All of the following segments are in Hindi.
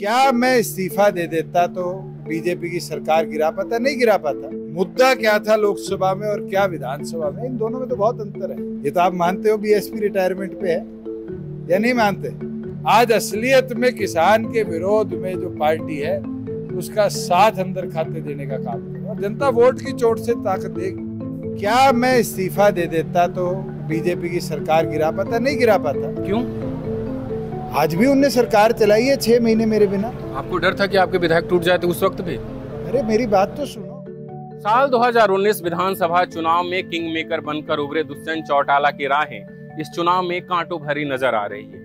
क्या मैं इस्तीफा दे देता तो बीजेपी की सरकार गिरा पाता? नहीं गिरा पाता। मुद्दा क्या था लोकसभा में और क्या विधानसभा में, इन दोनों में तो बहुत अंतर है। ये तो आप मानते हो बीएसपी रिटायरमेंट पे है या नहीं मानते? आज असलियत में किसान के विरोध में जो पार्टी है उसका साथ अंदर खाते देने का काम करे और जनता वोट की चोट से ताकत देगी। क्या मैं इस्तीफा दे देता तो बीजेपी की सरकार गिरा पाता? नहीं गिरा पाता। क्यों? आज भी उनने सरकार चलाई है 6 महीने मेरे बिना। आपको डर था कि आपके विधायक टूट जाते उस वक्त भी? अरे मेरी बात तो सुनो। साल 2019 विधानसभा चुनाव में किंग मेकर बनकर उभरे दुष्यंत चौटाला की राहें इस चुनाव में कांटों भरी नजर आ रही है।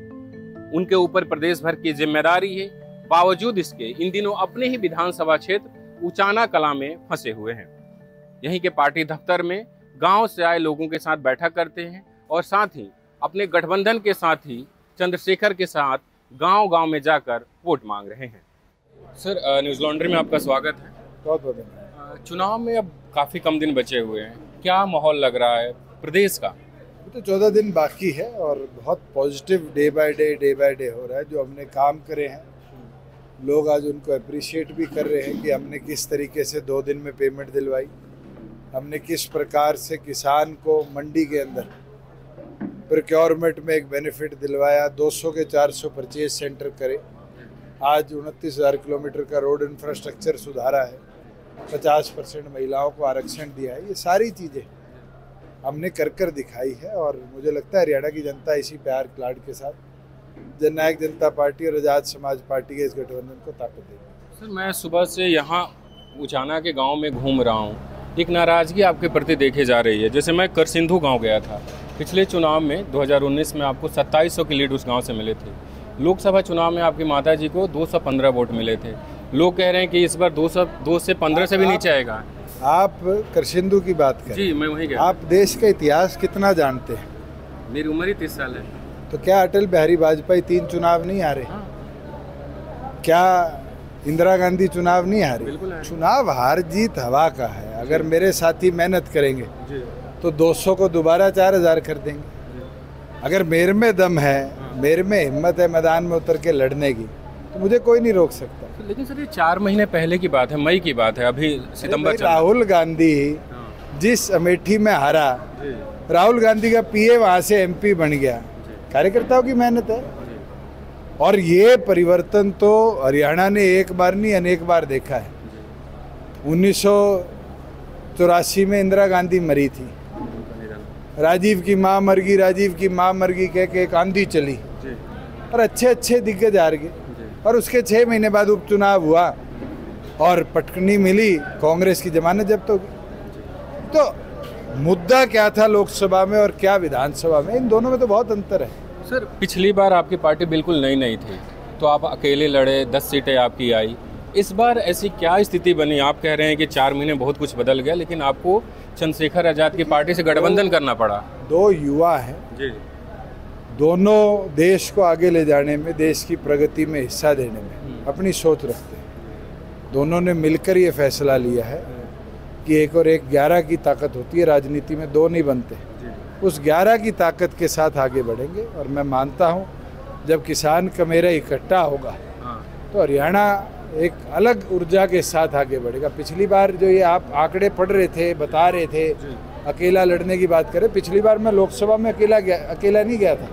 उनके ऊपर प्रदेश भर की जिम्मेदारी है। बावजूद इसके इन दिनों अपने ही विधानसभा क्षेत्र उचाना कला में फंसे हुए हैं। यहीं के पार्टी दफ्तर में गांव से आए लोगों के साथ बैठक करते हैं और साथ ही अपने गठबंधन के साथ ही चंद्रशेखर के साथ गांव-गांव में जाकर वोट मांग रहे हैं। सर, न्यूज़ लॉन्ड्री में आपका स्वागत है। बहुत बहुत चुनाव में अब काफी कम दिन बचे हुए हैं, क्या माहौल लग रहा है प्रदेश का? तो 14 दिन बाकी है और बहुत पॉजिटिव डे बाय डे हो रहा है। जो हमने काम करे हैं लोग आज उनको अप्रिशिएट भी कर रहे हैं कि हमने किस तरीके से 2 दिन में पेमेंट दिलवाई, हमने किस प्रकार से किसान को मंडी के अंदर प्रोक्योरमेंट में एक बेनिफिट दिलवाया, 200 के 400 परचेज सेंटर करे, आज 29,000 किलोमीटर का रोड इंफ्रास्ट्रक्चर सुधारा है, 50% महिलाओं को आरक्षण दिया है। ये सारी चीज़ें हमने कर दिखाई है और मुझे लगता है हरियाणा की जनता इसी प्यार लाड के साथ जननायक जनता पार्टी और आज़ाद समाज पार्टी के इस गठबंधन को ताकत देगी। सर, मैं सुबह से यहाँ उचाना के गांव में घूम रहा हूँ, एक नाराज़गी आपके प्रति देखे जा रही है। जैसे मैं करसिंधु गांव गया था, पिछले चुनाव में 2019 में आपको 2700 की लीड उस गांव से मिले थे। लोकसभा चुनाव में आपकी माताजी को 215 वोट मिले थे। लोग कह रहे हैं कि इस बार 2 से 15 से भी नीचे आएगा। आप करसिंधु की बात करें? जी, मैं वहीं गया। आप देश का इतिहास कितना जानते हैं? मेरी उम्र ही 30 साल है। तो क्या अटल बिहारी वाजपेयी 3 चुनाव नहीं हारे? क्या इंदिरा गांधी चुनाव नहीं हारी? चुनाव हार जीत हवा का है। अगर मेरे साथी मेहनत करेंगे तो 200 को दोबारा 4000 कर देंगे। अगर मेरे में दम है, मेरे में हिम्मत है मैदान में उतर के लड़ने की, तो मुझे कोई नहीं रोक सकता। लेकिन सर, ये 4 महीने पहले की बात है, मई की बात है, अभी सितंबर। राहुल गांधी जिस अमेठी में हारा, राहुल गांधी का पीए वहां से एमपी बन गया। कार्यकर्ताओं की मेहनत है। और ये परिवर्तन तो हरियाणा ने एक बार नहीं अनेक बार देखा है। 1984 में इंदिरा गांधी मरी थी, राजीव की माँ मर गई, राजीव की माँ मर गई कह के एक आंधी चली और अच्छे दिग्गज हार गए। और उसके 6 महीने बाद उपचुनाव हुआ और पटकनी मिली, कांग्रेस की जमानत जब्त हो गई। तो मुद्दा क्या था लोकसभा में और क्या विधानसभा में, इन दोनों में तो बहुत अंतर है। सर, पिछली बार आपकी पार्टी बिल्कुल नई थी, तो आप अकेले लड़े, 10 सीटें आपकी आई। इस बार ऐसी क्या स्थिति बनी? आप कह रहे हैं कि 4 महीने बहुत कुछ बदल गया, लेकिन आपको चंद्रशेखर आजाद की पार्टी से गठबंधन करना पड़ा। 2 युवा हैं जी, दोनों देश को आगे ले जाने में, देश की प्रगति में हिस्सा देने में अपनी सोच रखते हैं। दोनों ने मिलकर ये फैसला लिया है कि 1 और 1 11 की ताकत होती है। राजनीति में 2 नहीं बनते। उस 11 की ताकत के साथ आगे बढ़ेंगे और मैं मानता हूँ जब किसान का मेरा इकट्ठा होगा तो हरियाणा एक अलग ऊर्जा के साथ आगे बढ़ेगा। पिछली बार जो ये आप आंकड़े पढ़ रहे थे, बता रहे थे, अकेला लड़ने की बात करें, पिछली बार मैं लोकसभा में अकेला नहीं गया था,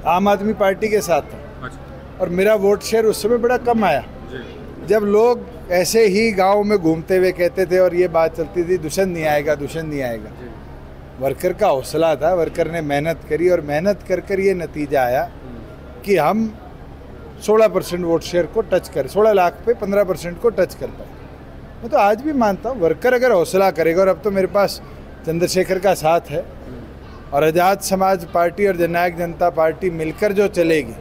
आम आदमी पार्टी के साथ था और मेरा वोट शेयर उस समय बड़ा कम आया। जब लोग ऐसे ही गाँव में घूमते हुए कहते थे और ये बात चलती थी दुष्यंत नहीं आएगा, वर्कर का हौसला था, वर्कर ने मेहनत करी और मेहनत कर ये नतीजा आया कि हम 16% वोट शेयर को टच कर, 16 लाख पे 15% को टच कर पाए। मैं तो आज भी मानता हूँ वर्कर अगर हौसला करेगा, और अब तो मेरे पास चंद्रशेखर का साथ है और आज़ाद समाज पार्टी और जननायक जनता पार्टी मिलकर जो चलेगी,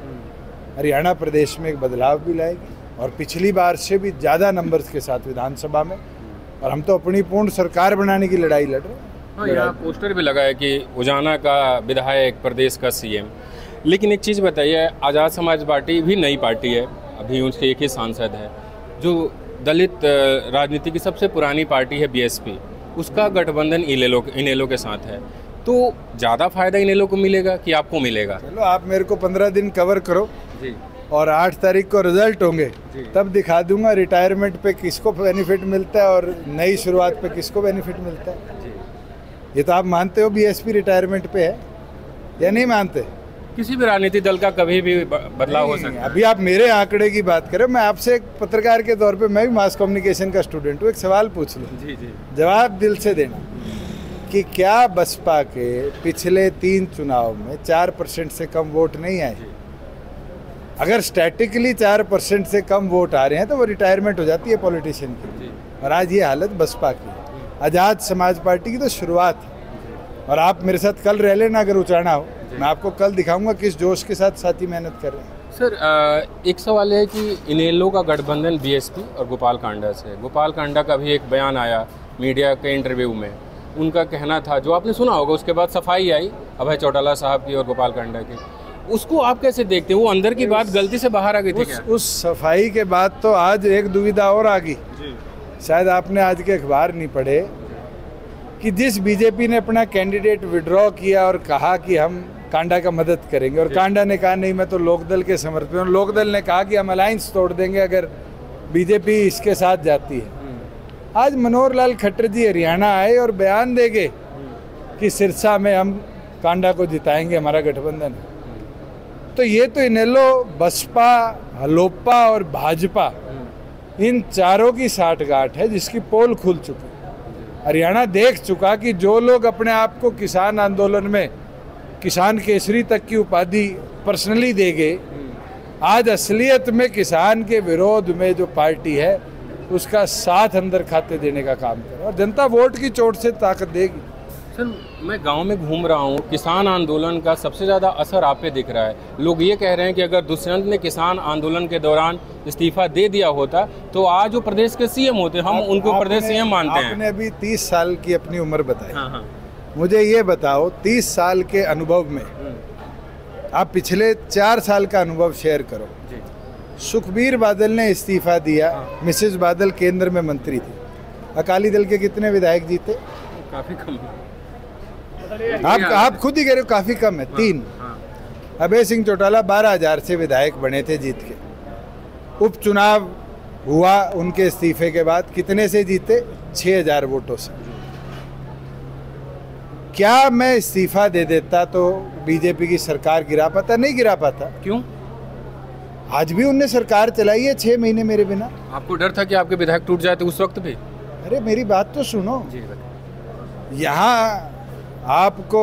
हरियाणा प्रदेश में एक बदलाव भी लाएगी और पिछली बार से भी ज़्यादा नंबर्स के साथ विधानसभा में। और हम तो अपनी पूर्ण सरकार बनाने की लड़ाई लड़ रहे हैं। यहाँ पोस्टर भी लगा है कि उजाना का विधायक, प्रदेश का सीएम। लेकिन एक चीज़ बताइए, आज़ाद समाज पार्टी भी नई पार्टी है, अभी उसके एक ही सांसद है। जो दलित राजनीति की सबसे पुरानी पार्टी है बीएसपी, उसका गठबंधन इनेलो के साथ है, तो ज़्यादा फायदा इनेलो को मिलेगा कि आपको मिलेगा? चलो आप मेरे को 15 दिन कवर करो जी, और 8 तारीख को रिजल्ट होंगे, तब दिखा दूंगा रिटायरमेंट पे किसको बेनिफिट मिलता है और नई शुरुआत पे किसको बेनिफिट मिलता है। ये तो आप मानते हो बीएसपी रिटायरमेंट पे है या नहीं मानते? किसी भी राजनीतिक दल का कभी भी बदलाव हो सकता है। अभी आप मेरे आंकड़े की बात करें, मैं आपसे एक पत्रकार के तौर पे, मैं भी मास कम्युनिकेशन का स्टूडेंट हूँ, एक सवाल पूछ लूँ, जवाब दिल से देना कि क्या बसपा के पिछले 3 चुनाव में 4% से कम वोट नहीं आए? अगर स्टैटिकली 4% से कम वोट आ रहे हैं तो वो रिटायरमेंट हो जाती है पॉलिटिशियन की, और आज ये हालत बसपा की है। आज़ाद समाज पार्टी की तो शुरुआत है, और आप मेरे साथ कल रह लेना अगर उचाना हो, मैं आपको कल दिखाऊंगा किस जोश के साथ साथी मेहनत कर रहे हैं। सर एक सवाल है कि इनेलो का गठबंधन बीएसपी और गोपाल कांडा से, गोपाल कांडा का भी एक बयान आया मीडिया के इंटरव्यू में, उनका कहना था, जो आपने सुना होगा, उसके बाद सफाई आई अभय चौटाला साहब की और गोपाल कांडा की, उसको आप कैसे देखते हो? वो अंदर की बात गलती से बाहर आ गई थी क्या? उस सफाई के बाद तो आज एक दुविधा और आ गई, शायद आपने आज के अखबार नहीं पढ़े, कि जिस बीजेपी ने अपना कैंडिडेट विड्रॉ किया और कहा कि हम कांडा का मदद करेंगे, और कांडा ने कहा नहीं मैं तो लोकदल के समर्थन हूं, लोकदल ने कहा कि हम अलायंस तोड़ देंगे अगर बीजेपी इसके साथ जाती है। आज मनोहर लाल खट्टर जी हरियाणा आए और बयान देंगे कि सिरसा में हम कांडा को जिताएंगे, हमारा गठबंधन है। तो ये तो इनेलो, बसपा, हलोपा और भाजपा, इन चारों की साठगांठ है जिसकी पोल खुल चुकी। हरियाणा देख चुका कि जो लोग अपने आप को किसान आंदोलन में किसान केसरी तक की उपाधि पर्सनली दे गए, आज असलियत में किसान के विरोध में जो पार्टी है उसका साथ अंदर खाते देने का काम करे, और जनता वोट की चोट से ताकत देगी। सर मैं गांव में घूम रहा हूं, किसान आंदोलन का सबसे ज़्यादा असर आप पे दिख रहा है। लोग ये कह रहे हैं कि अगर दुष्यंत ने किसान आंदोलन के दौरान इस्तीफा दे दिया होता तो आज वो प्रदेश के सीएम होते, हम उनको प्रदेश सीएम मानते हैं। आपने अभी 30 साल की अपनी उम्र बताई। हाँ। मुझे ये बताओ, 30 साल के अनुभव में आप पिछले 4 साल का अनुभव शेयर करो। सुखबीर बादल ने इस्तीफा दिया, मिसेज बादल केंद्र में मंत्री थी, अकाली दल के कितने विधायक जीते? काफी कम। आप खुद ही कह रहे हो काफी कम है, 3। अभय सिंह चौटाला 12,000 से विधायक बने थे जीत के। उपचुनाव हुआ उनके इस्तीफे के बाद, कितने से जीते? 6,000 वोटों से। क्या मैं इस्तीफा दे देता तो बीजेपी की सरकार गिरा पाता? नहीं गिरा पाता। क्यों? आज भी उनने सरकार चलाई है 6 महीने मेरे बिना। आपको डर था कि आपके विधायक टूट जाते उस वक्त भी? अरे मेरी बात तो सुनो, यहाँ आपको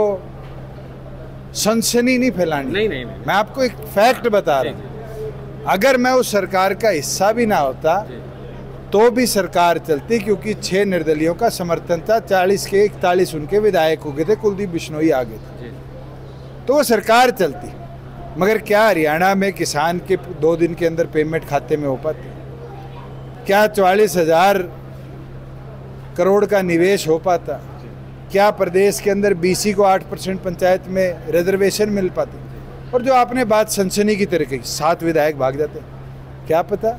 सनसनी नहीं फैलानी। नहीं। मैं आपको एक फैक्ट बता रहा हूँ, अगर मैं उस सरकार का हिस्सा भी ना होता तो भी सरकार चलती, क्योंकि 6 निर्दलियों का समर्थन था, 40 के 41 उनके विधायक हो गए थे, कुलदीप बिश्नोई आ गए थे, तो वो सरकार चलती। मगर क्या हरियाणा में किसान के 2 दिन के अंदर पेमेंट खाते में हो पाती? क्या 44,000 करोड़ का निवेश हो पाता? क्या प्रदेश के अंदर बीसी को 8% पंचायत में रिजर्वेशन मिल पाती? और जो आपने बात सनसनी की तरह कही, 7 विधायक भाग जाते, क्या पता?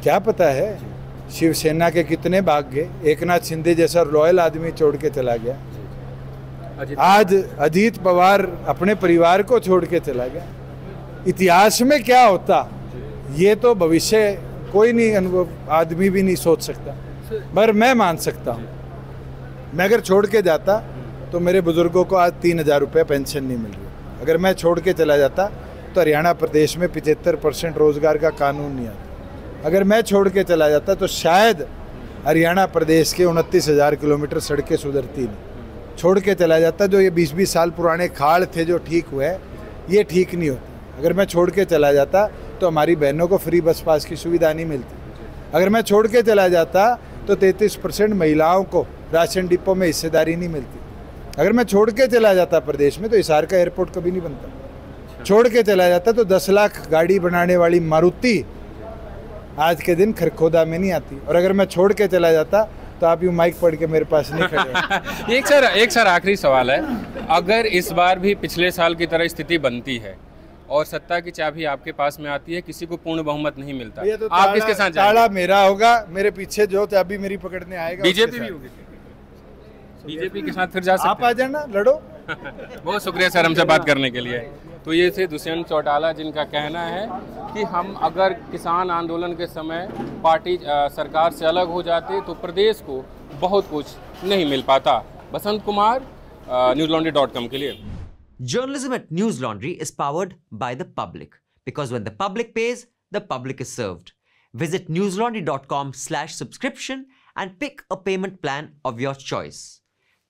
क्या पता है शिवसेना के कितने भाग गए? एकनाथ शिंदे जैसा लॉयल आदमी छोड़ के चला गया। आज अजीत पवार अपने परिवार को छोड़ के चला गया। इतिहास में क्या होता ये तो भविष्य कोई नहीं, अनुभव आदमी भी नहीं सोच सकता, मगर मैं मान सकता हूँ। मैं अगर छोड़ के जाता तो मेरे बुजुर्गों को आज 3,000 रुपये पेंशन नहीं मिल रही। अगर मैं छोड़ के चला जाता तो हरियाणा प्रदेश में 75% रोजगार का कानून नहीं आता। अगर मैं छोड़ के चला जाता तो शायद हरियाणा प्रदेश के 29,000 किलोमीटर सड़कें सुधरती नहीं। छोड़ के चला जाता, जो ये 20-20 साल पुराने खाड़ थे जो ठीक हुए, ये ठीक नहीं होते। अगर मैं छोड़ के चला जाता तो हमारी बहनों को फ्री बस पास की सुविधा नहीं मिलती। अगर मैं छोड़ के चला जाता तो 33% महिलाओं को राशन डिपो में हिस्सेदारी नहीं मिलती। अगर मैं छोड़ के चला जाता प्रदेश में तो हिसार का एयरपोर्ट कभी नहीं बनता। छोड़ के चला जाता तो 10 लाख गाड़ी बनाने वाली मारुति आज के दिन खरखोदा में नहीं आती। और अगर मैं छोड़ के चला जाता तो आप यूँ माइक पढ़ के मेरे पास नहीं खड़े। एक सर आखिरी सवाल है, अगर इस बार भी पिछले साल की तरह स्थिति बनती है और सत्ता की चाबी आपके पास में आती है, किसी को पूर्ण बहुमत नहीं मिलता, तो आप किसके साथ जाएंगे? ताला मेरा होगा, मेरे पीछे जो चाबी मेरी पकड़ने आएगा। बीजेपी भी होगी, बीजेपी के साथ फिर जा सकते हैं। आप आ जाना, लड़ो। बहुत शुक्रिया सर हमसे बात करने के लिए। तो ये थे दुष्यंत चौटाला, जिनका कहना है कि हम अगर किसान आंदोलन के समय पार्टी सरकार से अलग हो जाते तो प्रदेश को बहुत कुछ नहीं मिल पाता। बसंत कुमार, newslaundry.com के लिए। Journalism at News Laundry is powered by the public, because when the public pays, the public is served. Visit newslaundry.com/subscription and pick a payment plan of your choice.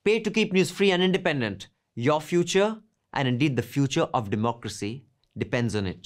Pay to keep news free and independent. Your future, and indeed the future of democracy, depends on it.